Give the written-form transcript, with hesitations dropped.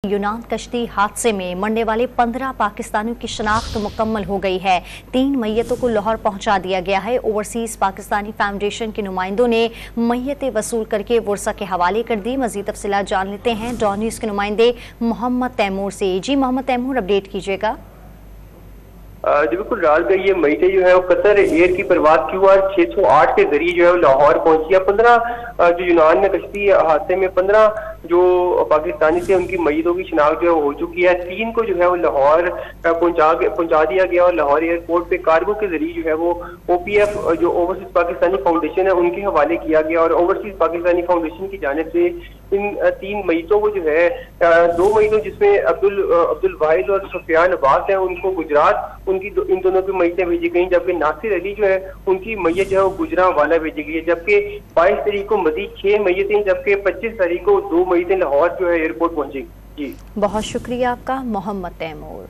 यूनान कश्ती हादसे में मरने वाले 15 पाकिस्तानियों की शनाख्त मुकम्मल हो गई है। 3 मैयतों को लाहौर पहुंचा दिया गया है। ओवरसीज पाकिस्तानी फाउंडेशन के नुमाइंदों ने मैयतें वसूल करके वर्सा के हवाले कर दी। मजीद तफसीलात जान लेते हैं डॉन न्यूज़ के नुमाइंदे मोहम्मद तैमूर से। जी मोहम्मद तैमूर, अपडेट कीजिएगा। जी बिल्कुल, रात गई ये मैयतें जो है वो कतर एयर की परवाज QR 608 के जरिए जो है वो लाहौर पहुंची है। 15 जो यूनान में कश्ती हादसे में 15 जो पाकिस्तानी थे उनकी मैयतों की शिनाख्त जो है हो चुकी है। 3 को जो है वो लाहौर पहुंचा दिया गया और लाहौर एयरपोर्ट पे कार्गो के जरिए जो है वो OPF जो ओवरसीज पाकिस्तानी फाउंडेशन है उनके हवाले किया गया। और ओवरसीज पाकिस्तानी फाउंडेशन की जानिब से इन 3 मैयतों को जो है 2 मैयतों जिसमें अब्दुल वाहिद और सुफियान अब्बास है उनको गुजरात इन दोनों की मैयतें भेजी गई, जबकि नासिर अली जो है उनकी मैयत जो है वो गुजरांवाला भेजी गई है। जबकि 22 तारीख को मजीद 6 मैयतें, जबकि 25 तारीख को 2 मैयतें लाहौर जो है एयरपोर्ट पहुंचेगी। जी बहुत शुक्रिया आपका मोहम्मद तैमूर।